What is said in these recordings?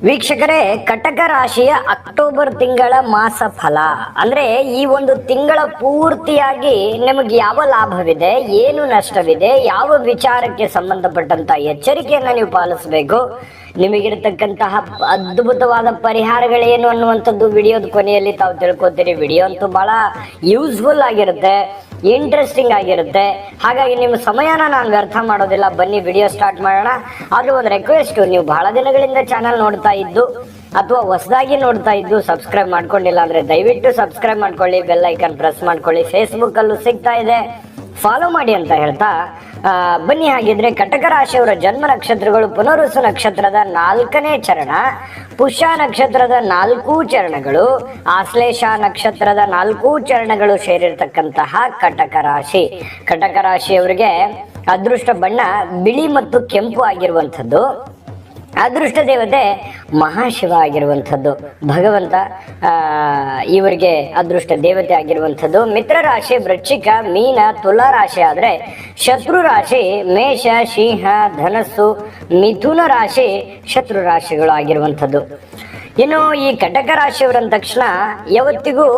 ವೀಕ್ಷಕರೇ, ಕಟಕ ರಾಶಿಯ ಅಕ್ಟೋಬರ್ ತಿಂಗಳ ಮಾಸ ಫಲ ಅಂದ್ರೆ ಈ ಒಂದು ತಿಂಗಳ ಪೂರ್ತಿಯಾಗಿ ನಿಮಗೆ ಯಾವ ಲಾಭವಿದೆ, ಏನು ನಷ್ಟವಿದೆ, ಯಾವ ವಿಚಾರಕ್ಕೆ ಸಂಬಂಧಪಟ್ಟಂತ ಎಚ್ಚರಿಕೆಯನ್ನ ನೀವು ಪಾಲಿಸಬೇಕು, ನಿಮಗಿರತಕ್ಕಂತಹ ಅದ್ಭುತವಾದ ಪರಿಹಾರಗಳೇನು ಅನ್ನುವಂಥದ್ದು ವಿಡಿಯೋದ ಕೊನೆಯಲ್ಲಿ ತಾವು ತಿಳ್ಕೊತೀರಿ. ವಿಡಿಯೋ ಅಂತೂ ಬಹಳ ಯೂಸ್ಫುಲ್ ಆಗಿರುತ್ತೆ, ಇಂಟ್ರೆಸ್ಟಿಂಗ್ ಆಗಿರುತ್ತೆ. ಹಾಗಾಗಿ ನಿಮ್ಮ ಸಮಯನ ನಾನು ವ್ಯರ್ಥ ಮಾಡೋದಿಲ್ಲ. ಬನ್ನಿ ವಿಡಿಯೋ ಸ್ಟಾರ್ಟ್ ಮಾಡೋಣ. ಆದ್ರೂ ಒಂದು ರಿಕ್ವೆಸ್ಟ್, ನೀವು ಬಹಳ ದಿನಗಳಿಂದ ಚಾನಲ್ ನೋಡ್ತಾ ಇದ್ದು ಅಥವಾ ಹೊಸದಾಗಿ ನೋಡ್ತಾ ಇದ್ದು ಸಬ್ಸ್ಕ್ರೈಬ್ ಮಾಡ್ಕೊಂಡಿಲ್ಲ ಅಂದ್ರೆ ದಯವಿಟ್ಟು ಸಬ್ಸ್ಕ್ರೈಬ್ ಮಾಡ್ಕೊಳ್ಳಿ, ಬೆಲ್ ಐಕನ್ ಪ್ರೆಸ್ ಮಾಡ್ಕೊಳ್ಳಿ. ಫೇಸ್ಬುಕ್ ಅಲ್ಲೂ ಸಿಗ್ತಾ ಇದೆ, ಫಾಲೋ ಮಾಡಿ ಅಂತ ಹೇಳ್ತಾ ಬನ್ನಿ. ಹಾಗಿದ್ರೆ ಕಟಕ ರಾಶಿಯವರ ಜನ್ಮ ನಕ್ಷತ್ರಗಳು ಪುನರುಸು ನಕ್ಷತ್ರದ 4ನೇ ಚರಣ, ಪುಷ್ಯ ನಕ್ಷತ್ರದ 4 ಚರಣಗಳು, ಆಶ್ಲೇಷ ನಕ್ಷತ್ರದ 4 ಚರಣಗಳು ಸೇರಿರ್ತಕ್ಕಂತಹ ಕಟಕ ರಾಶಿ. ಕಟಕ ರಾಶಿಯವರಿಗೆ ಅದೃಷ್ಟ ಬಣ್ಣ ಬಿಳಿ ಮತ್ತು ಕೆಂಪು ಆಗಿರುವಂಥದ್ದು. ಅದೃಷ್ಟ ದೇವತೆ ಮಹಾಶಿವ ಆಗಿರುವಂಥದ್ದು, ಭಗವಂತ ಇವರಿಗೆ ಅದೃಷ್ಟ ದೇವತೆ ಆಗಿರುವಂಥದ್ದು. ಮಿತ್ರ ರಾಶಿ ವೃಶ್ಚಿಕ, ಮೀನ, ತುಲಾ ರಾಶಿ ಆದರೆ ಶತ್ರು ರಾಶಿ ಮೇಷ, ಸಿಂಹ, ಧನಸ್ಸು, ಮಿಥುನ ರಾಶಿ ಶತ್ರು ರಾಶಿಗಳು ಆಗಿರುವಂಥದ್ದು. ಇನ್ನು ಈ ಕಟಕ ರಾಶಿಯವರಂದ ತಕ್ಷಣ ಯಾವತ್ತಿಗೂ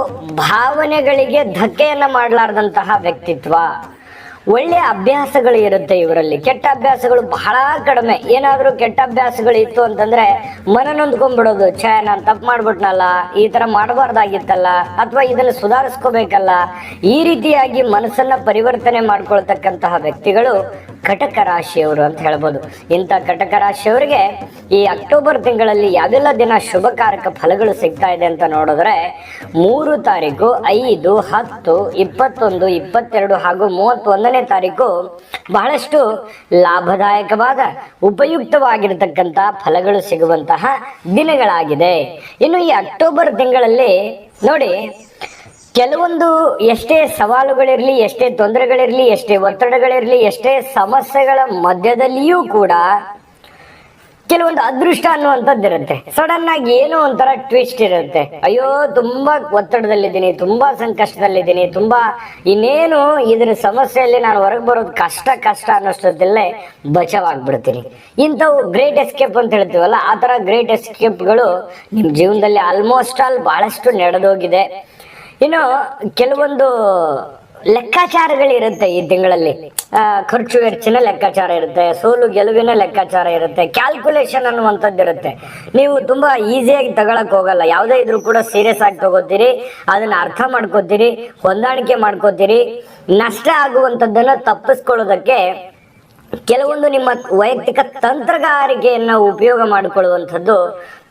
ಭಾವನೆಗಳಿಗೆ ಧಕ್ಕೆಯನ್ನ ಮಾಡಲಾರ್ದಂತಹ ವ್ಯಕ್ತಿತ್ವ, ಒಳ್ಳೆ ಅಭ್ಯಾಸಗಳು ಇರುತ್ತೆ ಇವರಲ್ಲಿ. ಕೆಟ್ಟ ಅಭ್ಯಾಸಗಳು ಬಹಳ ಕಡಿಮೆ. ಏನಾದ್ರೂ ಕೆಟ್ಟ ಅಭ್ಯಾಸಗಳು ಇತ್ತು ಅಂತಂದ್ರೆ ಮನ ನೊಂದ್ಕೊಂಡ್ಬಿಡೋದು, ಛೇ ನಾನು ತಪ್ಪು ಮಾಡ್ಬಿಟ್ನಲ್ಲ, ಈ ತರ ಮಾಡಬಾರ್ದಾಗಿತ್ತಲ್ಲ, ಅಥವಾ ಇದನ್ನು ಸುಧಾರಿಸ್ಕೋಬೇಕಲ್ಲ, ಈ ರೀತಿಯಾಗಿ ಮನಸ್ಸನ್ನ ಪರಿವರ್ತನೆ ಮಾಡ್ಕೊಳ್ತಕ್ಕಂತಹ ವ್ಯಕ್ತಿಗಳು ಕಟಕ ರಾಶಿಯವರು ಅಂತ ಹೇಳ್ಬೋದು. ಇಂಥ ಕಟಕ ರಾಶಿಯವರಿಗೆ ಈ ಅಕ್ಟೋಬರ್ ತಿಂಗಳಲ್ಲಿ ಯಾವೆಲ್ಲ ದಿನ ಶುಭಕಾರಕ ಫಲಗಳು ಸಿಗ್ತಾ ಇದೆ ಅಂತ ನೋಡಿದ್ರೆ 3 ತಾರೀಕು, 5, 10, 21, 22 ಹಾಗೂ 31ನೇ ತಾರೀಕು ಬಹಳಷ್ಟು ಲಾಭದಾಯಕವಾದ ಉಪಯುಕ್ತವಾಗಿರತಕ್ಕಂತ ಫಲಗಳು ಸಿಗುವಂತಹ ದಿನಗಳಾಗಿದೆ. ಇನ್ನು ಈ ಅಕ್ಟೋಬರ್ ತಿಂಗಳಲ್ಲಿ ನೋಡಿ, ಕೆಲವೊಂದು ಎಷ್ಟೇ ಸವಾಲುಗಳಿರಲಿ, ಎಷ್ಟೇ ತೊಂದರೆಗಳಿರಲಿ, ಎಷ್ಟೇ ಒತ್ತಡಗಳಿರಲಿ, ಎಷ್ಟೇ ಸಮಸ್ಯೆಗಳ ಮಧ್ಯದಲ್ಲಿಯೂ ಕೂಡ ಕೆಲವೊಂದು ಅದೃಷ್ಟ ಅನ್ನುವಂಥದ್ದು ಇರುತ್ತೆ. ಸಡನ್ ಆಗಿ ಏನೋ ಒಂಥರ ಟ್ವಿಸ್ಟ್ ಇರುತ್ತೆ. ಅಯ್ಯೋ ತುಂಬಾ ಒತ್ತಡದಲ್ಲಿದ್ದೀನಿ, ತುಂಬಾ ಸಂಕಷ್ಟದಲ್ಲಿದ್ದೀನಿ, ತುಂಬಾ ಇನ್ನೇನು ಇದ್ರ ಸಮಸ್ಯೆಯಲ್ಲಿ ನಾನು ಹೊರಗೆ ಬರೋದು ಕಷ್ಟ ಅನ್ನೋಷ್ಟೊತ್ತಲ್ಲೇ ಬಚಾವಾಗ್ಬಿಡ್ತೀನಿ. ಇಂಥವು ಗ್ರೇಟ್ ಎಸ್ಕೇಪ್ ಅಂತ ಹೇಳ್ತೀವಲ್ಲ, ಆ ತರ ಗ್ರೇಟ್ ಎಸ್ಕೇಪ್ಗಳು ನಿಮ್ಮ ಜೀವನದಲ್ಲಿ ಆಲ್ಮೋಸ್ಟ್ ಆಲ್ ಬಹಳಷ್ಟು ನಡೆದೋಗಿದೆ. ಇನ್ನು ಕೆಲವೊಂದು ಲೆಕ್ಕಾಚಾರಗಳಿರುತ್ತೆ ಈ ತಿಂಗಳಲ್ಲಿ. ಖರ್ಚು ವೆಚ್ಚಿನ ಲೆಕ್ಕಾಚಾರ ಇರುತ್ತೆ, ಸೋಲು ಗೆಲುವಿನ ಲೆಕ್ಕಾಚಾರ ಇರುತ್ತೆ, ಕ್ಯಾಲ್ಕುಲೇಷನ್ ಅನ್ನುವಂಥದ್ದು ಇರುತ್ತೆ. ನೀವು ತುಂಬಾ ಈಸಿಯಾಗಿ ತಗೊಳಕ್ ಹೋಗಲ್ಲ. ಯಾವುದೇ ಇದ್ರೂ ಕೂಡ ಸೀರಿಯಸ್ ಆಗಿ ತಗೋತೀರಿ, ಅದನ್ನ ಅರ್ಥ ಮಾಡ್ಕೋತೀರಿ, ಹೊಂದಾಣಿಕೆ ಮಾಡ್ಕೋತೀರಿ. ನಷ್ಟ ಆಗುವಂಥದ್ದನ್ನ ತಪ್ಪಿಸ್ಕೊಳ್ಳೋದಕ್ಕೆ ಕೆಲವೊಂದು ನಿಮ್ಮ ವೈಯಕ್ತಿಕ ತಂತ್ರಗಾರಿಕೆಯನ್ನ ಉಪಯೋಗ ಮಾಡಿಕೊಳ್ಳುವಂಥದ್ದು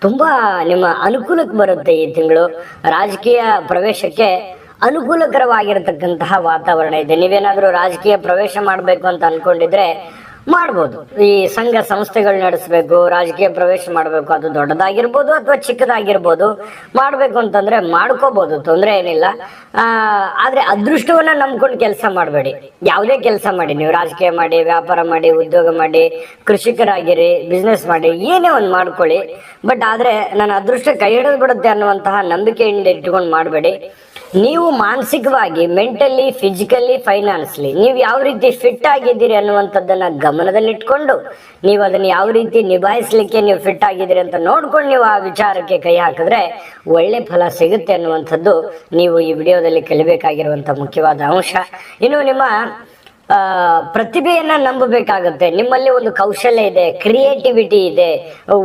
ತುಂಬಾ ನಿಮ್ಮ ಅನುಕೂಲಕ್ಕೆ ಬರುತ್ತೆ. ಈ ತಿಂಗಳು ರಾಜಕೀಯ ಪ್ರವೇಶಕ್ಕೆ ಅನುಕೂಲಕರವಾಗಿರತಕ್ಕಂತಹ ವಾತಾವರಣ ಇದೆ. ನೀವೇನಾದ್ರೂ ರಾಜಕೀಯ ಪ್ರವೇಶ ಮಾಡಬೇಕು ಅಂತ ಅನ್ಕೊಂಡಿದ್ರೆ ಮಾಡ್ಬೋದು. ಈ ಸಂಘ ಸಂಸ್ಥೆಗಳು ನಡೆಸಬೇಕು, ರಾಜಕೀಯ ಪ್ರವೇಶ ಮಾಡಬೇಕು, ಅದು ದೊಡ್ಡದಾಗಿರ್ಬೋದು ಅಥವಾ ಚಿಕ್ಕದಾಗಿರ್ಬೋದು, ಮಾಡಬೇಕು ಅಂತಂದ್ರೆ ಮಾಡ್ಕೋಬಹುದು, ತೊಂದರೆ ಏನಿಲ್ಲ. ಆದ್ರೆ ಅದೃಷ್ಟವನ್ನ ನಂಬ್ಕೊಂಡು ಕೆಲಸ ಮಾಡಬೇಡಿ. ಯಾವುದೇ ಕೆಲಸ ಮಾಡಿ, ನೀವು ರಾಜಕೀಯ ಮಾಡಿ, ವ್ಯಾಪಾರ ಮಾಡಿ, ಉದ್ಯೋಗ ಮಾಡಿ, ಕೃಷಿಕರಾಗಿರಿ, ಬಿಸ್ನೆಸ್ ಮಾಡಿ, ಏನೇ ಒಂದು ಮಾಡ್ಕೊಳ್ಳಿ. ಬಟ್ ಆದ್ರೆ ನನ್ನ ಅದೃಷ್ಟ ಕೈ ಹಿಡಿದು ಬಿಡುತ್ತೆ ಅನ್ನುವಂತಹ ನಂಬಿಕೆಯಿಂದ ಇಟ್ಕೊಂಡು ಮಾಡಬೇಡಿ. ನೀವು ಮಾನಸಿಕವಾಗಿ, ಮೆಂಟಲಿ, ಫಿಸಿಕಲಿ, ಫೈನಾನ್ಸ್ಲಿ ನೀವು ಯಾವ ರೀತಿ ಫಿಟ್ ಆಗಿದ್ದೀರಿ ಅನ್ನುವಂಥದ್ದನ್ನ ಗಮನದಲ್ಲಿಟ್ಕೊಂಡು ನೀವು ಅದನ್ನ ಯಾವ ರೀತಿ ನಿಭಾಯಿಸ್ಲಿಕ್ಕೆ ನೀವು ಫಿಟ್ ಆಗಿದ್ದೀರಿ ಅಂತ ನೋಡ್ಕೊಂಡು ನೀವು ಆ ವಿಚಾರಕ್ಕೆ ಕೈ ಹಾಕಿದ್ರೆ ಒಳ್ಳೆ ಫಲ ಸಿಗುತ್ತೆ ಅನ್ನುವಂಥದ್ದು ನೀವು ಈ ವಿಡಿಯೋದಲ್ಲಿ ಕಲಿಬೇಕಾಗಿರುವಂತ ಮುಖ್ಯವಾದ ಅಂಶ. ಇನ್ನು ನಿಮ್ಮ ಪ್ರತಿಭೆಯನ್ನ ನಂಬಬೇಕಾಗುತ್ತೆ. ನಿಮ್ಮಲ್ಲಿ ಒಂದು ಕೌಶಲ್ಯ ಇದೆ, ಕ್ರಿಯೇಟಿವಿಟಿ ಇದೆ,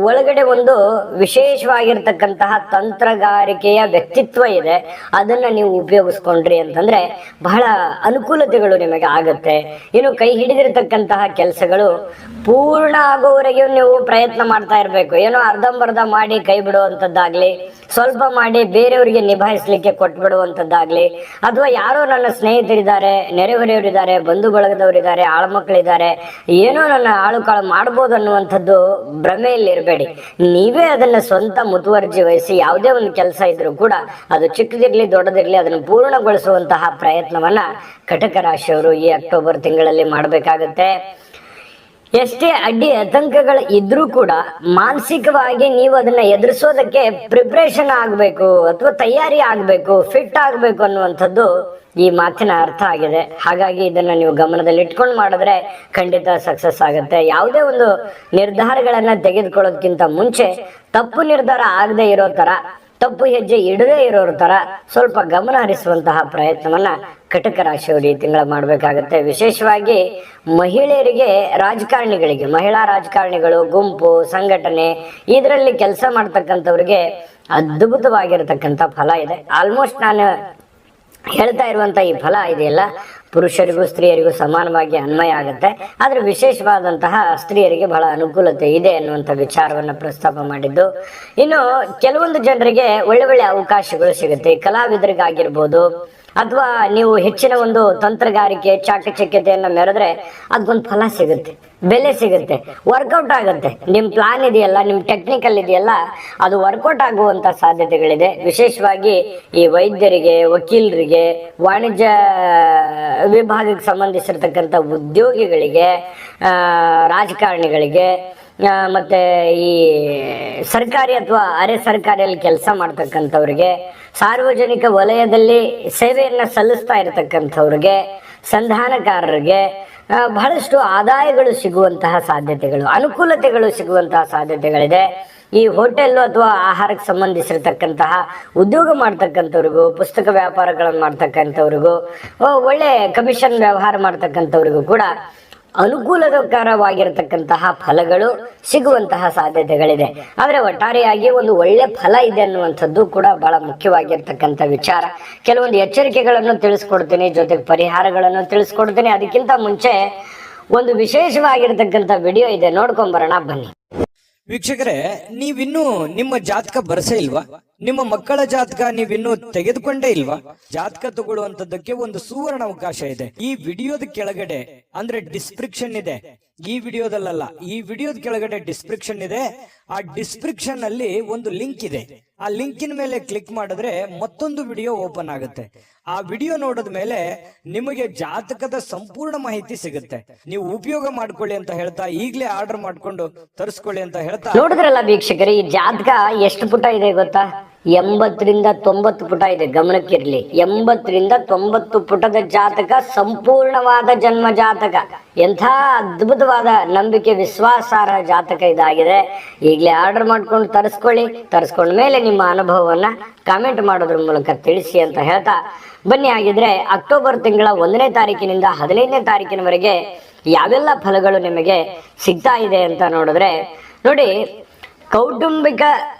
ಒಳಗಡೆ ಒಂದು ವಿಶೇಷವಾಗಿರ್ತಕ್ಕಂತಹ ತಂತ್ರಗಾರಿಕೆಯ ವ್ಯಕ್ತಿತ್ವ ಇದೆ. ಅದನ್ನ ನೀವು ಉಪಯೋಗಿಸ್ಕೊಂಡ್ರಿ ಅಂತಂದ್ರೆ ಬಹಳ ಅನುಕೂಲತೆಗಳು ನಿಮಗೆ ಆಗುತ್ತೆ. ಇನ್ನು ಕೈ ಹಿಡಿದಿರತಕ್ಕಂತಹ ಕೆಲಸಗಳು ಪೂರ್ಣ ಆಗೋವರೆಗೂ ನೀವು ಪ್ರಯತ್ನ ಮಾಡ್ತಾ ಇರಬೇಕು. ಏನೋ ಅರ್ಧಂಬರ್ಧ ಮಾಡಿ ಕೈ ಬಿಡುವಂಥದ್ದಾಗ್ಲಿ, ಸ್ವಲ್ಪ ಮಾಡಿ ಬೇರೆಯವರಿಗೆ ನಿಭಾಯಿಸ್ಲಿಕ್ಕೆ ಕೊಟ್ಬಿಡುವಂಥದ್ದಾಗ್ಲಿ, ಅಥವಾ ಯಾರೋ ನನ್ನ ಸ್ನೇಹಿತರಿದ್ದಾರೆ, ನೆರೆಹೊರೆಯವರಿದ್ದಾರೆ, ಬಂಧು ಬಳಗದವರಿದ್ದಾರೆ, ಆಳ್ಮಕ್ಳಿದ್ದಾರೆ, ಏನೋ ನನ್ನ ಆಳು ಕಾಳು ಮಾಡ್ಬೋದು ಅನ್ನುವಂಥದ್ದು ಭ್ರಮೆಯಲ್ಲಿ ಇರಬೇಡಿ. ನೀವೇ ಅದನ್ನ ಸ್ವಂತ ಮುತುವರ್ಜಿ ವಹಿಸಿ ಯಾವುದೇ ಒಂದು ಕೆಲಸ ಇದ್ರೂ ಕೂಡ ಅದು ಚಿಕ್ಕದಿರ್ಲಿ ದೊಡ್ಡದಿರ್ಲಿ ಅದನ್ನು ಪೂರ್ಣಗೊಳಿಸುವಂತಹ ಪ್ರಯತ್ನವನ್ನ ಕಟಕ ರಾಶಿಯವರು ಈ ಅಕ್ಟೋಬರ್ ತಿಂಗಳಲ್ಲಿ ಮಾಡಬೇಕಾಗುತ್ತೆ. ಎಷ್ಟೇ ಅಡ್ಡಿ ಆತಂಕಗಳು ಇದ್ರೂ ಕೂಡ ಮಾನಸಿಕವಾಗಿ ನೀವು ಅದನ್ನ ಎದುರಿಸೋದಕ್ಕೆ ಪ್ರಿಪ್ರೇಷನ್ ಆಗಬೇಕು ಅಥವಾ ತಯಾರಿ ಆಗಬೇಕು, ಫಿಟ್ ಆಗಬೇಕು ಅನ್ನುವಂಥದ್ದು ಈ ಮಾತಿನ ಅರ್ಥ ಆಗಿದೆ. ಹಾಗಾಗಿ ಇದನ್ನ ನೀವು ಗಮನದಲ್ಲಿ ಇಟ್ಕೊಂಡು ಮಾಡಿದ್ರೆ ಖಂಡಿತ ಸಕ್ಸಸ್ ಆಗುತ್ತೆ. ಯಾವುದೇ ಒಂದು ನಿರ್ಧಾರಗಳನ್ನ ತೆಗೆದುಕೊಳ್ಳೋದಕ್ಕಿಂತ ಮುಂಚೆ ತಪ್ಪು ನಿರ್ಧಾರ ಆಗದೆ ಇರೋ ತರ, ತಪ್ಪು ಹೆಜ್ಜೆ ಇಡದೇ ಇರೋರ ತರ ಸ್ವಲ್ಪ ಗಮನ ಹರಿಸುವಂತಹ ಪ್ರಯತ್ನವನ್ನ ಕಟಕ ರಾಶಿಯವರು ಈ ತಿಂಗಳ ಮಾಡಬೇಕಾಗತ್ತೆ. ವಿಶೇಷವಾಗಿ ಮಹಿಳೆಯರಿಗೆ, ರಾಜಕಾರಣಿಗಳಿಗೆ, ಮಹಿಳಾ ರಾಜಕಾರಣಿಗಳು, ಗುಂಪು ಸಂಘಟನೆ ಇದರಲ್ಲಿ ಕೆಲಸ ಮಾಡ್ತಕ್ಕಂಥವ್ರಿಗೆ ಅದ್ಭುತವಾಗಿರತಕ್ಕಂಥ ಫಲ ಇದೆ. ಆಲ್ಮೋಸ್ಟ್ ನಾನು ಹೇಳ್ತಾ ಇರುವಂತ ಈ ಫಲ ಇದೆಯಲ್ಲ, ಪುರುಷರಿಗೂ ಸ್ತ್ರೀಯರಿಗೂ ಸಮಾನವಾಗಿ ಅನ್ವಯ ಆಗುತ್ತೆ. ಆದ್ರೆ ವಿಶೇಷವಾದಂತಹ ಸ್ತ್ರೀಯರಿಗೆ ಬಹಳ ಅನುಕೂಲತೆ ಇದೆ ಅನ್ನುವಂಥ ವಿಚಾರವನ್ನ ಪ್ರಸ್ತಾಪ ಮಾಡಿದ್ದು. ಇನ್ನು ಕೆಲವೊಂದು ಜನರಿಗೆ ಒಳ್ಳೆ ಒಳ್ಳೆ ಅವಕಾಶಗಳು ಸಿಗುತ್ತೆ. ಕಲಾವಿದರಿಗಾಗಿರ್ಬೋದು ಅಥವಾ ನೀವು ಹೆಚ್ಚಿನ ಒಂದು ತಂತ್ರಗಾರಿಕೆ ಚಾಕಚಕ್ಯತೆಯನ್ನ ಮೆರೆದ್ರೆ ಅದಕ್ಕೊಂದು ಫಲ ಸಿಗುತ್ತೆ, ಬೆಲೆ ಸಿಗುತ್ತೆ, ವರ್ಕೌಟ್ ಆಗುತ್ತೆ. ನಿಮ್ ಪ್ಲಾನ್ ಇದೆಯಲ್ಲ, ನಿಮ್ ಟೆಕ್ನಿಕಲ್ ಇದೆಯಲ್ಲ, ಅದು ವರ್ಕೌಟ್ ಆಗುವಂತ ಸಾಧ್ಯತೆಗಳಿದೆ. ವಿಶೇಷವಾಗಿ ಈ ವೈದ್ಯರಿಗೆ, ವಕೀಲರಿಗೆ, ವಾಣಿಜ್ಯ ವಿಭಾಗಕ್ಕೆ ಸಂಬಂಧಿಸಿರ್ತಕ್ಕಂಥ ಉದ್ಯೋಗಿಗಳಿಗೆ, ರಾಜಕಾರಣಿಗಳಿಗೆ, ಮತ್ತೆ ಈ ಸರ್ಕಾರಿ ಅಥವಾ ಅರೆ ಸರ್ಕಾರಿಯಲ್ಲಿ ಕೆಲಸ ಮಾಡ್ತಕ್ಕಂಥವ್ರಿಗೆ, ಸಾರ್ವಜನಿಕ ವಲಯದಲ್ಲಿ ಸೇವೆಯನ್ನ ಸಲ್ಲಿಸ್ತಾ ಇರತಕ್ಕಂಥವ್ರಿಗೆ, ಸಂಧಾನಕಾರರಿಗೆ ಬಹಳಷ್ಟು ಆದಾಯಗಳು ಸಿಗುವಂತಹ ಸಾಧ್ಯತೆಗಳು, ಅನುಕೂಲತೆಗಳು ಸಿಗುವಂತಹ ಸಾಧ್ಯತೆಗಳಿದೆ. ಈ ಹೋಟೆಲ್ ಅಥವಾ ಆಹಾರಕ್ಕೆ ಸಂಬಂಧಿಸಿರ್ತಕ್ಕಂತಹ ಉದ್ಯೋಗ ಮಾಡ್ತಕ್ಕಂಥವ್ರಿಗೂ, ಪುಸ್ತಕ ವ್ಯಾಪಾರಗಳನ್ನು ಮಾಡ್ತಕ್ಕಂಥವ್ರಿಗೂ, ಒಳ್ಳೆ ಕಮಿಷನ್ ವ್ಯವಹಾರ ಮಾಡ್ತಕ್ಕಂಥವ್ರಿಗೂ ಕೂಡ ಅನುಕೂಲಕರವಾಗಿರತಕ್ಕಂತಹ ಫಲಗಳು ಸಿಗುವಂತಹ ಸಾಧ್ಯತೆಗಳಿದೆ. ಆದ್ರೆ ಒಟ್ಟಾರೆಯಾಗಿ ಒಂದು ಒಳ್ಳೆ ಫಲ ಇದೆ ಅನ್ನುವಂಥದ್ದು ಕೂಡ ಬಹಳ ಮುಖ್ಯವಾಗಿರ್ತಕ್ಕಂಥ ವಿಚಾರ. ಕೆಲವೊಂದು ಎಚ್ಚರಿಕೆಗಳನ್ನು ತಿಳಿಸ್ಕೊಡ್ತೀನಿ, ಜೊತೆಗೆ ಪರಿಹಾರಗಳನ್ನು ತಿಳಿಸ್ಕೊಡ್ತೀನಿ. ಅದಕ್ಕಿಂತ ಮುಂಚೆ ಒಂದು ವಿಶೇಷವಾಗಿರ್ತಕ್ಕಂಥ ವಿಡಿಯೋ ಇದೆ, ನೋಡ್ಕೊಂಬರೋಣ ಬನ್ನಿ. ವೀಕ್ಷಕರೇ, ನೀವಿನ್ನೂ ನಿಮ್ಮ ಜಾತಕ ಬರಸೇ ಇಲ್ವಾ? ನಿಮ್ಮ ಮಕ್ಕಳ ಜಾತಕ ನೀವಿನ್ನೂ ತೆಗೆದುಕೊಂಡೇ ಇಲ್ವಾ? ಜಾತಕ ತಗೊಳ್ಳುವಂತದ್ದಕ್ಕೆ ಒಂದು ಸುವರ್ಣ ಅವಕಾಶ ಇದೆ. ಈ ವಿಡಿಯೋದ ಕೆಳಗಡೆ ಅಂದ್ರೆ ಡಿಸ್ಕ್ರಿಪ್ಷನ್ ಇದೆ, ಈ ವಿಡಿಯೋದಲ್ಲ, ಈ ವಿಡಿಯೋದ ಕೆಳಗಡೆ ಡಿಸ್ಕ್ರಿಪ್ಷನ್ ಇದೆ. ಆ ಡಿಸ್ಕ್ರಿಪ್ಷನ್ ಅಲ್ಲಿ ಒಂದು ಲಿಂಕ್ ಇದೆ. ಆ ಲಿಂಕಿನ ಮೇಲೆ ಕ್ಲಿಕ್ ಮಾಡಿದ್ರೆ ಮತ್ತೊಂದು ವಿಡಿಯೋ ಓಪನ್ ಆಗುತ್ತೆ. ಆ ವಿಡಿಯೋ ನೋಡಿದ ಮೇಲೆ ನಿಮಗೆ ಜಾತಕದ ಸಂಪೂರ್ಣ ಮಾಹಿತಿ ಸಿಗುತ್ತೆ. ನೀವು ಉಪಯೋಗ ಮಾಡ್ಕೊಳ್ಳಿ ಅಂತ ಹೇಳ್ತಾ, ಈಗಲೇ ಆರ್ಡರ್ ಮಾಡ್ಕೊಂಡು ತರಿಸ್ಕೊಳ್ಳಿ ಅಂತ ಹೇಳ್ತಾ. ನೋಡಿದ್ರಲ್ಲ ವೀಕ್ಷಕರೇ, ಈ ಜಾತಕ ಎಷ್ಟು ಪುಟ ಇದೆ ಗೊತ್ತಾ? 80ರಿಂದ 90 ಪುಟ ಇದೆ. ಗಮನಕ್ಕಿರ್ಲಿ, 80ರಿಂದ 90 ಪುಟದ ಜಾತಕ, ಸಂಪೂರ್ಣವಾದ ಜನ್ಮ ಜಾತಕ. ಎಂಥ ಅದ್ಭುತವಾದ ನಂಬಿಕೆ, ವಿಶ್ವಾಸಾರ್ಹ ಜಾತಕ ಇದಾಗಿದೆ. ಈಗಲೇ ಆರ್ಡರ್ ಮಾಡ್ಕೊಂಡು ತರಿಸ್ಕೊಳ್ಳಿ. ತರಿಸ್ಕೊಂಡ ಮೇಲೆ ನಿಮ್ಮ ಅನುಭವವನ್ನ ಕಾಮೆಂಟ್ ಮಾಡೋದ್ರ ಮೂಲಕ ತಿಳಿಸಿ ಅಂತ ಹೇಳ್ತಾ ಬನ್ನಿ. ಆಗಿದ್ರೆ ಅಕ್ಟೋಬರ್ ತಿಂಗಳ 1ನೇ ತಾರೀಕಿನಿಂದ 15ನೇ ತಾರೀಕಿನವರೆಗೆ ಯಾವೆಲ್ಲ ಫಲಗಳು ನಿಮಗೆ ಸಿಗ್ತಾ ಇದೆ ಅಂತ ನೋಡಿದ್ರೆ, ನೋಡಿ, ಕೌಟುಂಬಿಕ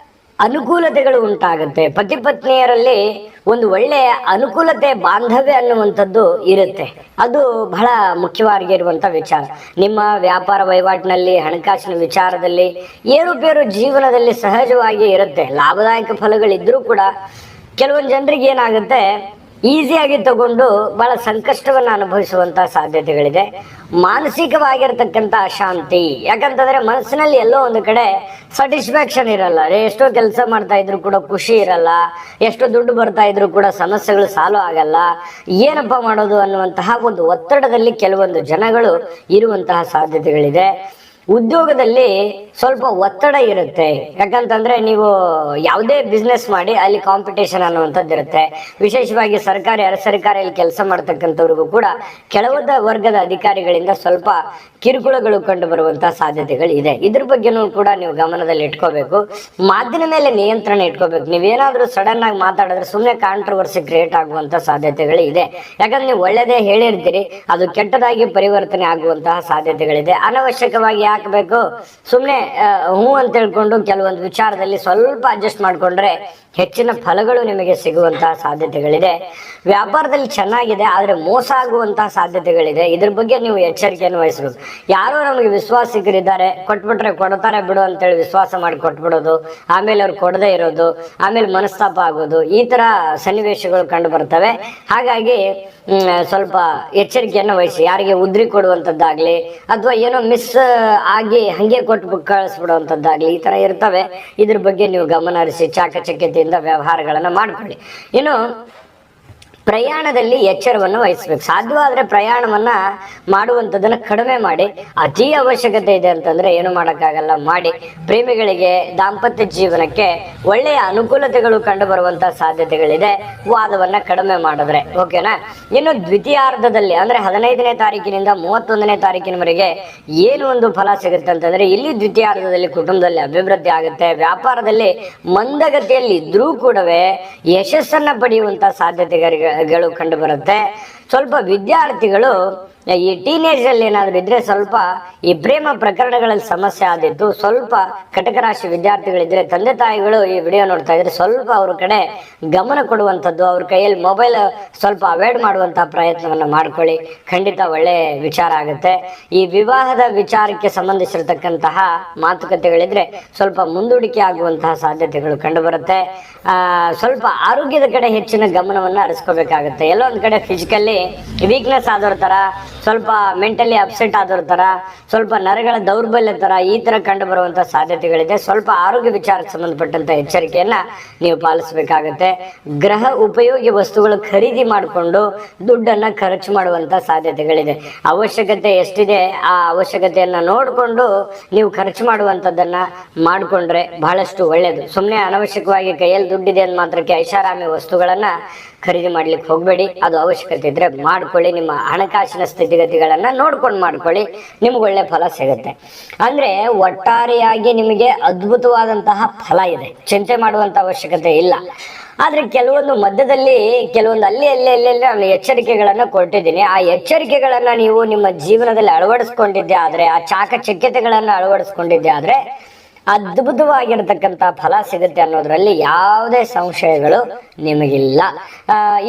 ಅನುಕೂಲತೆಗಳು ಉಂಟಾಗುತ್ತೆ. ಪತಿ ಪತ್ನಿಯರಲ್ಲಿ ಒಂದು ಒಳ್ಳೆಯ ಅನುಕೂಲತೆ, ಬಾಂಧವ್ಯ ಅನ್ನುವಂಥದ್ದು ಇರುತ್ತೆ. ಅದು ಬಹಳ ಮುಖ್ಯವಾಗಿರುವಂತ ವಿಚಾರ. ನಿಮ್ಮ ವ್ಯಾಪಾರ ವಹಿವಾಟಿನಲ್ಲಿ, ಹಣಕಾಸಿನ ವಿಚಾರದಲ್ಲಿ ಏರುಪೇರು ಜೀವನದಲ್ಲಿ ಸಹಜವಾಗಿ ಇರುತ್ತೆ. ಲಾಭದಾಯಕ ಫಲಗಳಿದ್ರೂ ಕೂಡ ಕೆಲವೊಂದು ಜನರಿಗೆ ಏನಾಗುತ್ತೆ, ಈಸಿಯಾಗಿ ತಗೊಂಡು ಬಹಳ ಸಂಕಷ್ಟವನ್ನು ಅನುಭವಿಸುವಂತಹ ಸಾಧ್ಯತೆಗಳಿದೆ. ಮಾನಸಿಕವಾಗಿರ್ತಕ್ಕಂಥ ಅಶಾಂತಿ, ಯಾಕಂತಂದ್ರೆ ಮನಸ್ಸಿನಲ್ಲಿ ಎಲ್ಲೋ ಒಂದು ಕಡೆ ಸ್ಯಾಟಿಸ್ಫ್ಯಾಕ್ಷನ್ ಇರಲ್ಲ. ಎಷ್ಟೋ ಕೆಲಸ ಮಾಡ್ತಾ ಇದ್ರು ಕೂಡ ಖುಷಿ ಇರಲ್ಲ, ಎಷ್ಟೋ ದುಡ್ಡು ಬರ್ತಾ ಇದ್ರು ಕೂಡ ಸಮಸ್ಯೆಗಳು ಸಾಲ್ವ್ ಆಗಲ್ಲ, ಏನಪ್ಪಾ ಮಾಡೋದು ಅನ್ನುವಂತಹ ಒಂದು ಒತ್ತಡದಲ್ಲಿ ಕೆಲವೊಂದು ಜನಗಳು ಇರುವಂತಹ ಸಾಧ್ಯತೆಗಳಿದೆ. ಉದ್ಯೋಗದಲ್ಲಿ ಸ್ವಲ್ಪ ಒತ್ತಡ ಇರುತ್ತೆ. ಯಾಕಂತಂದ್ರೆ ನೀವು ಯಾವುದೇ ಬಿಸ್ನೆಸ್ ಮಾಡಿ ಅಲ್ಲಿ ಕಾಂಪಿಟೇಷನ್ ಅನ್ನುವಂಥದ್ದು ಇರುತ್ತೆ. ವಿಶೇಷವಾಗಿ ಸರ್ಕಾರಿ, ಅರೆ ಸರ್ಕಾರಿಯಲ್ಲಿ ಕೆಲಸ ಮಾಡ್ತಕ್ಕಂಥವ್ರಿಗೂ ಕೂಡ ಕೆಳವದ ವರ್ಗದ ಅಧಿಕಾರಿಗಳಿಂದ ಸ್ವಲ್ಪ ಕಿರುಕುಳಗಳು ಕಂಡು ಬರುವಂತಹ ಸಾಧ್ಯತೆಗಳು ಇದೆ. ಇದ್ರ ಬಗ್ಗೆನೂ ಕೂಡ ನೀವು ಗಮನದಲ್ಲಿ ಇಟ್ಕೋಬೇಕು. ಮಾತಿನ ಮೇಲೆ ನಿಯಂತ್ರಣ ಇಟ್ಕೋಬೇಕು. ನೀವೇನಾದ್ರೂ ಸಡನ್ ಆಗಿ ಮಾತಾಡಿದ್ರೆ ಸುಮ್ಮನೆ ಕಾಂಟ್ರವರ್ಸಿ ಕ್ರಿಯೇಟ್ ಆಗುವಂತ ಸಾಧ್ಯತೆಗಳು ಇದೆ. ಯಾಕಂದ್ರೆ ನೀವು ಒಳ್ಳೆದೇ ಹೇಳಿರ್ತೀರಿ, ಅದು ಕೆಟ್ಟದಾಗಿ ಪರಿವರ್ತನೆ ಆಗುವಂತಹ ಸಾಧ್ಯತೆಗಳಿದೆ. ಅನವಶ್ಯಕವಾಗಿ ಹಾಕಬೇಕು, ಸುಮ್ಮನೆ ಹೂ ಅಂತ ಹೇಳ್ಕೊಂಡು ಕೆಲವೊಂದು ವಿಚಾರದಲ್ಲಿ ಸ್ವಲ್ಪ ಅಡ್ಜಸ್ಟ್ ಮಾಡ್ಕೊಂಡ್ರೆ ಹೆಚ್ಚಿನ ಫಲಗಳು ನಿಮಗೆ ಸಿಗುವಂತಹ ಸಾಧ್ಯತೆಗಳಿದೆ. ವ್ಯಾಪಾರದಲ್ಲಿ ಚೆನ್ನಾಗಿದೆ, ಆದ್ರೆ ಮೋಸ ಆಗುವಂತಹ ಸಾಧ್ಯತೆಗಳಿದೆ. ಇದ್ರ ಬಗ್ಗೆ ನೀವು ಎಚ್ಚರಿಕೆಯನ್ನು ವಹಿಸಬೇಕು. ಯಾರೋ ನಮಗೆ ವಿಶ್ವಾಸಿಗರಿದ್ದಾರೆ, ಕೊಟ್ಬಿಟ್ರೆ ಕೊಡ್ತಾರೆ ಬಿಡು ಅಂತೇಳಿ ವಿಶ್ವಾಸ ಮಾಡಿ ಕೊಟ್ಬಿಡೋದು, ಆಮೇಲೆ ಅವ್ರು ಕೊಡದೇ ಇರೋದು, ಆಮೇಲೆ ಮನಸ್ತಾಪ ಆಗೋದು, ಈ ತರ ಸನ್ನಿವೇಶಗಳು ಕಂಡು ಬರ್ತವೆ. ಹಾಗಾಗಿ ಸ್ವಲ್ಪ ಎಚ್ಚರಿಕೆಯನ್ನು ವಹಿಸಿ. ಯಾರಿಗೆ ಉದ್ರಿ ಕೊಡುವಂಥದ್ದಾಗ್ಲಿ ಅಥವಾ ಏನೋ ಮಿಸ್ ಆಗಿ ಹಂಗೆ ಕೊಟ್ಟು ಕಳಿಸ್ಬಿಡುವಂಥದ್ದಾಗ್ಲಿ, ಈ ತರ ಇರ್ತವೆ. ಇದ್ರ ಬಗ್ಗೆ ನೀವು ಗಮನ ಹರಿಸಿ ಚಾಕಚಕ್ಯತೆಯಿಂದ ವ್ಯವಹಾರಗಳನ್ನ ಮಾಡ್ಕೊಳ್ಳಿ. ಇನ್ನು ಪ್ರಯಾಣದಲ್ಲಿ ಎಚ್ಚರವನ್ನು ವಹಿಸ್ಬೇಕು. ಸಾಧ್ಯವಾದ್ರೆ ಪ್ರಯಾಣವನ್ನ ಮಾಡುವಂಥದ್ದನ್ನ ಕಡಿಮೆ ಮಾಡಿ. ಅತಿ ಅವಶ್ಯಕತೆ ಇದೆ ಅಂತಂದ್ರೆ ಏನು ಮಾಡೋಕ್ಕಾಗಲ್ಲ, ಮಾಡಿ. ಪ್ರೇಮಿಗಳಿಗೆ ದಾಂಪತ್ಯ ಜೀವನಕ್ಕೆ ಒಳ್ಳೆಯ ಅನುಕೂಲತೆಗಳು ಕಂಡು ಬರುವಂತಹ ಸಾಧ್ಯತೆಗಳಿದೆ, ವಾದವನ್ನ ಕಡಿಮೆ ಮಾಡಿದ್ರೆ. ಓಕೆನಾ? ಇನ್ನು ದ್ವಿತೀಯಾರ್ಧದಲ್ಲಿ ಅಂದ್ರೆ 15ನೇ ತಾರೀಕಿನಿಂದ 31ನೇ ತಾರೀಕಿನವರೆಗೆ ಏನು ಒಂದು ಫಲ ಸಿಗುತ್ತೆ ಅಂತಂದ್ರೆ, ಇಲ್ಲಿ ದ್ವಿತೀಯಾರ್ಧದಲ್ಲಿ ಕುಟುಂಬದಲ್ಲಿ ಅಭಿವೃದ್ಧಿ ಆಗುತ್ತೆ. ವ್ಯಾಪಾರದಲ್ಲಿ ಮಂದಗತಿಯಲ್ಲಿ ಇದ್ರೂ ಕೂಡವೇ ಯಶಸ್ಸನ್ನ ಪಡೆಯುವಂತ ಸಾಧ್ಯತೆಗಳು ಕಂಡು ಬರುತ್ತೆ. ಸ್ವಲ್ಪ ವಿದ್ಯಾರ್ಥಿಗಳು ಈ ಟೀನೇಜ್ ಅಲ್ಲಿ ಏನಾದ್ರು ಇದ್ರೆ ಸ್ವಲ್ಪ ಈ ಪ್ರೇಮ ಪ್ರಕರಣಗಳಲ್ಲಿ ಸಮಸ್ಯೆ ಆದಿತ್ತು. ಸ್ವಲ್ಪ ಕಟಕ ರಾಶಿ ವಿದ್ಯಾರ್ಥಿಗಳಿದ್ರೆ ತಂದೆ ತಾಯಿಗಳು ಈ ವಿಡಿಯೋ ನೋಡ್ತಾ ಇದ್ರೆ ಸ್ವಲ್ಪ ಅವ್ರ ಕಡೆ ಗಮನ ಕೊಡುವಂಥದ್ದು, ಅವ್ರ ಕೈಯಲ್ಲಿ ಮೊಬೈಲ್ ಸ್ವಲ್ಪ ಅವಾಯ್ಡ್ ಮಾಡುವಂತಹ ಪ್ರಯತ್ನವನ್ನ ಮಾಡ್ಕೊಳ್ಳಿ. ಖಂಡಿತ ಒಳ್ಳೆ ವಿಚಾರ ಆಗುತ್ತೆ. ಈ ವಿವಾಹದ ವಿಚಾರಕ್ಕೆ ಸಂಬಂಧಿಸಿರ್ತಕ್ಕಂತಹ ಮಾತುಕತೆಗಳಿದ್ರೆ ಸ್ವಲ್ಪ ಮುಂದೂಡಿಕೆ ಆಗುವಂತಹ ಸಾಧ್ಯತೆಗಳು ಕಂಡು ಬರುತ್ತೆ. ಸ್ವಲ್ಪ ಆರೋಗ್ಯದ ಕಡೆ ಹೆಚ್ಚಿನ ಗಮನವನ್ನ ಹರಿಸ್ಕೋಬೇಕಾಗುತ್ತೆ. ಎಲ್ಲೋ ಒಂದ್ ಕಡೆ ಫಿಸಿಕಲಿ ವೀಕ್ನೆಸ್ ಆದವ್ರ ತರ, ಸ್ವಲ್ಪ ಮೆಂಟಲಿ ಅಪ್ಸೆಟ್ ಆದವ್ರ ತರ, ಸ್ವಲ್ಪ ನರಗಳ ದೌರ್ಬಲ್ಯ ತರ ಈ ತರ ಕಂಡು ಬರುವಂತ ಸಾಧ್ಯತೆಗಳಿದೆ. ಸ್ವಲ್ಪ ಆರೋಗ್ಯ ವಿಚಾರಕ್ಕೆ ಸಂಬಂಧಪಟ್ಟಂತ ಎಚ್ಚರಿಕೆಯನ್ನ ನೀವು ಪಾಲಿಸಬೇಕಾಗತ್ತೆ. ಗ್ರಹ ಉಪಯೋಗಿ ವಸ್ತುಗಳು ಖರೀದಿ ಮಾಡಿಕೊಂಡು ದುಡ್ಡನ್ನ ಖರ್ಚು ಮಾಡುವಂತ ಸಾಧ್ಯತೆಗಳಿದೆ. ಅವಶ್ಯಕತೆ ಎಷ್ಟಿದೆ ಆ ಅವಶ್ಯಕತೆಯನ್ನ ನೋಡಿಕೊಂಡು ನೀವು ಖರ್ಚು ಮಾಡುವಂತದ್ದನ್ನ ಮಾಡಿಕೊಂಡ್ರೆ ಬಹಳಷ್ಟು ಒಳ್ಳೇದು. ಸುಮ್ಮನೆ ಅನವಶ್ಯಕವಾಗಿ ಕೈಯಲ್ಲಿ ದುಡ್ಡಿದೆ ಅಂದ ಮಾತ್ರಕ್ಕೆ ಐಷಾರಾಮಿ ವಸ್ತುಗಳನ್ನ ಖರೀದಿ ಮಾಡ್ಲಿಕ್ಕೆ ಹೋಗ್ಬೇಡಿ. ಅದು ಅವಶ್ಯಕತೆ ಇದ್ರೆ ಮಾಡ್ಕೊಳ್ಳಿ. ನಿಮ್ಮ ಹಣಕಾಸಿನ ಸ್ಥಿತಿಗತಿಗಳನ್ನ ನೋಡ್ಕೊಂಡು ಮಾಡ್ಕೊಳ್ಳಿ, ನಿಮ್ಗೆ ಒಳ್ಳೆ ಫಲ ಸಿಗುತ್ತೆ. ಅಂದ್ರೆ ಒಟ್ಟಾರೆಯಾಗಿ ನಿಮಗೆ ಅದ್ಭುತವಾದಂತಹ ಫಲ ಇದೆ, ಚಿಂತೆ ಮಾಡುವಂತ ಅವಶ್ಯಕತೆ ಇಲ್ಲ. ಆದ್ರೆ ಕೆಲವೊಂದು ಮಧ್ಯದಲ್ಲಿ ಕೆಲವೊಂದು ಅಲ್ಲಿ ನಾನು ಎಚ್ಚರಿಕೆಗಳನ್ನ ಕೊಟ್ಟಿದ್ದೀನಿ. ಆ ಎಚ್ಚರಿಕೆಗಳನ್ನ ನೀವು ನಿಮ್ಮ ಜೀವನದಲ್ಲಿ ಅಳವಡಿಸ್ಕೊಂಡಿದ್ದೆ ಆದ್ರೆ, ಆ ಚಾಕಚಕ್ಯತೆಗಳನ್ನ ಅಳವಡಿಸ್ಕೊಂಡಿದ್ದೆ ಆದ್ರೆ ಅದ್ಭುತವಾಗಿರ್ತಕ್ಕಂಥ ಫಲ ಸಿಗುತ್ತೆ ಅನ್ನೋದ್ರಲ್ಲಿ ಯಾವುದೇ ಸಂಶಯಗಳು ನಿಮಗಿಲ್ಲ.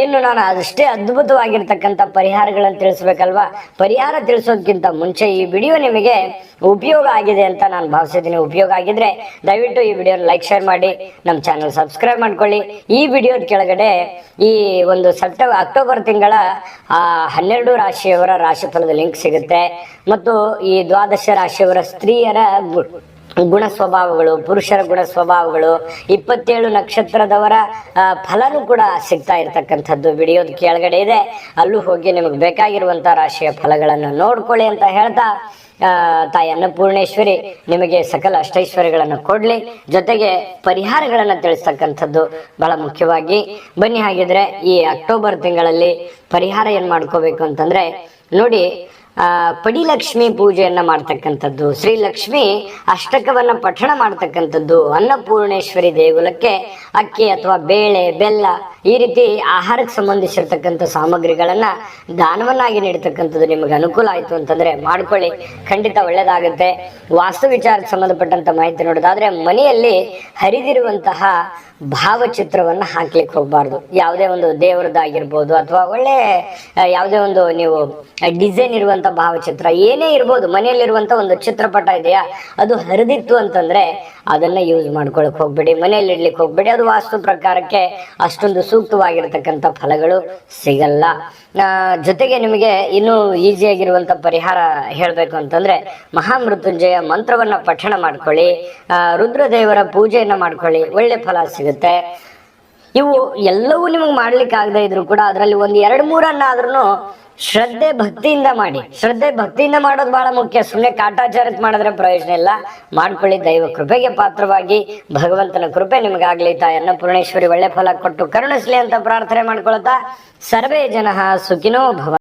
ಇನ್ನು ನಾನು ಅಷ್ಟೇ ಅದ್ಭುತವಾಗಿರ್ತಕ್ಕಂಥ ಪರಿಹಾರಗಳನ್ನು ತಿಳಿಸ್ಬೇಕಲ್ವಾ? ಪರಿಹಾರ ತಿಳಿಸೋದಕ್ಕಿಂತ ಮುಂಚೆ ಈ ವಿಡಿಯೋ ನಿಮಗೆ ಉಪಯೋಗ ಆಗಿದೆ ಅಂತ ನಾನು ಭಾವಿಸಿದ್ದೀನಿ. ಉಪಯೋಗ ಆಗಿದ್ರೆ ದಯವಿಟ್ಟು ಈ ವಿಡಿಯೋ ಲೈಕ್, ಶೇರ್ ಮಾಡಿ, ನಮ್ಮ ಚಾನಲ್ ಸಬ್ಸ್ಕ್ರೈಬ್ ಮಾಡ್ಕೊಳ್ಳಿ. ಈ ವಿಡಿಯೋದ ಕೆಳಗಡೆ ಈ ಒಂದು ಅಕ್ಟೋಬರ್ ತಿಂಗಳ 12 ರಾಶಿಯವರ ರಾಶಿಫಲದ ಲಿಂಕ್ ಸಿಗುತ್ತೆ. ಮತ್ತು ಈ 12 ರಾಶಿಯವರ ಸ್ತ್ರೀಯರ ಗುಣ ಸ್ವಭಾವಗಳು, ಪುರುಷರ ಗುಣ ಸ್ವಭಾವಗಳು, 27 ನಕ್ಷತ್ರದವರ ಫಲನೂ ಕೂಡ ಸಿಗ್ತಾ ಇರ್ತಕ್ಕಂಥದ್ದು ವಿಡಿಯೋದ ಕೆಳಗಡೆ ಇದೆ. ಅಲ್ಲೂ ಹೋಗಿ ನಿಮಗೆ ಬೇಕಾಗಿರುವಂತ ರಾಶಿಯ ಫಲಗಳನ್ನು ನೋಡ್ಕೊಳ್ಳಿ ಅಂತ ಹೇಳ್ತಾ, ತಾಯಿ ಅನ್ನಪೂರ್ಣೇಶ್ವರಿ ನಿಮಗೆ ಸಕಲ ಅಷ್ಟೈಶ್ವರ್ಯಗಳನ್ನು ಕೊಡ್ಲಿ, ಜೊತೆಗೆ ಪರಿಹಾರಗಳನ್ನು ತಿಳಿಸ್ತಕ್ಕಂಥದ್ದು ಬಹಳ ಮುಖ್ಯವಾಗಿ. ಬನ್ನಿ, ಹಾಗಿದ್ರೆ ಈ ಅಕ್ಟೋಬರ್ ತಿಂಗಳಲ್ಲಿ ಪರಿಹಾರ ಏನ್ ಮಾಡ್ಕೋಬೇಕು ಅಂತಂದ್ರೆ ನೋಡಿ, ಪಡಿಲಕ್ಷ್ಮಿ ಪೂಜೆಯನ್ನ ಮಾಡ್ತಕ್ಕಂಥದ್ದು, ಶ್ರೀ ಲಕ್ಷ್ಮಿ ಅಷ್ಟಕವನ್ನ ಪಠಣ ಮಾಡ್ತಕ್ಕಂಥದ್ದು, ಅನ್ನಪೂರ್ಣೇಶ್ವರಿ ದೇಗುಲಕ್ಕೆ ಅಕ್ಕಿ ಅಥವಾ ಬೇಳೆ, ಬೆಲ್ಲ ಈ ರೀತಿ ಆಹಾರಕ್ಕೆ ಸಂಬಂಧಿಸಿರ್ತಕ್ಕಂಥ ಸಾಮಗ್ರಿಗಳನ್ನ ದಾನವನ್ನಾಗಿ ನೀಡ್ತಕ್ಕಂಥದ್ದು ನಿಮಗೆ ಅನುಕೂಲ ಆಯ್ತು ಅಂತಂದ್ರೆ ಮಾಡ್ಕೊಳ್ಳಿ, ಖಂಡಿತ ಒಳ್ಳೇದಾಗುತ್ತೆ. ವಾಸ್ತು ವಿಚಾರಕ್ಕೆ ಸಂಬಂಧಪಟ್ಟಂತ ಮಾಹಿತಿ ನೋಡೋದಾದ್ರೆ, ಮನೆಯಲ್ಲಿ ಹರಿದಿರುವಂತಹ ಭಾವಚಿತ್ರವನ್ನ ಹಾಕ್ಲಿಕ್ಕೆ ಹೋಗ್ಬಾರ್ದು. ಯಾವುದೇ ಒಂದು ದೇವರದ್ದಾಗಿರ್ಬೋದು ಅಥವಾ ಒಳ್ಳೆ ಯಾವುದೇ ಒಂದು ನೀವು ಡಿಸೈನ್ ಇರುವಂತ ಭಾವಚಿತ್ರ ಏನೇ ಇರ್ಬೋದು, ಮನೆಯಲ್ಲಿರುವಂತ ಒಂದು ಚಿತ್ರಪಟ ಇದೆಯಾ ಅದು ಹರಿದಿತ್ತು ಅಂತಂದ್ರೆ ಅದನ್ನ ಯೂಸ್ ಮಾಡ್ಕೊಳಕ್ ಹೋಗ್ಬೇಡಿ, ಮನೆಯಲ್ಲಿ ಇಡ್ಲಿಕ್ಕೆ ಹೋಗ್ಬೇಡಿ. ಅದು ವಾಸ್ತು ಪ್ರಕಾರಕ್ಕೆ ಅಷ್ಟೊಂದು ಸೂಕ್ತವಾಗಿರ್ತಕ್ಕಂಥ ಫಲಗಳು ಸಿಗಲ್ಲ. ಜೊತೆಗೆ ನಿಮಗೆ ಇನ್ನೂ ಈಸಿಯಾಗಿರುವಂತ ಪರಿಹಾರ ಹೇಳ್ಬೇಕು ಅಂತಂದ್ರೆ, ಮಹಾಮೃತ್ಯುಂಜಯ ಮಂತ್ರವನ್ನ ಪಠಣ ಮಾಡ್ಕೊಳ್ಳಿ, ರುದ್ರದೇವರ ಪೂಜೆಯನ್ನ ಮಾಡ್ಕೊಳ್ಳಿ, ಒಳ್ಳೆ ಫಲ ಸಿಗುತ್ತೆ. ಇವು ಎಲ್ಲವೂ ನಿಮಗೆ ಮಾಡ್ಲಿಕ್ಕೆ ಆಗದೆ ಇದ್ರು ಕೂಡ ಅದರಲ್ಲಿ ಒಂದು 2-3 ಶ್ರದ್ಧೆ ಭಕ್ತಿಯಿಂದ ಮಾಡಿ. ಶ್ರದ್ಧೆ ಭಕ್ತಿಯಿಂದ ಮಾಡೋದು ಬಹಳ ಮುಖ್ಯ. ಸುಮ್ಮನೆ ಕಾಟಾಚಾರಕ್ಕೆ ಮಾಡಿದ್ರೆ ಪ್ರಯೋಜನ ಇಲ್ಲ. ಮಾಡ್ಕೊಳ್ಳಿ. ದೈವ ಕೃಪೆಗೆ ಪಾತ್ರವಾಗಿ ಭಗವಂತನ ಕೃಪೆ ನಿಮಗಾಗ್ಲಿ. ತಾಯಿ ಅನ್ನಪೂರ್ಣೇಶ್ವರಿ ಒಳ್ಳೆ ಫಲ ಕೊಟ್ಟು ಕರುಣಿಸ್ಲಿ ಅಂತ ಪ್ರಾರ್ಥನೆ ಮಾಡ್ಕೊಳ್ತಾ, ಸರ್ವೇ ಜನಃ ಸುಖಿನೋ ಭವ.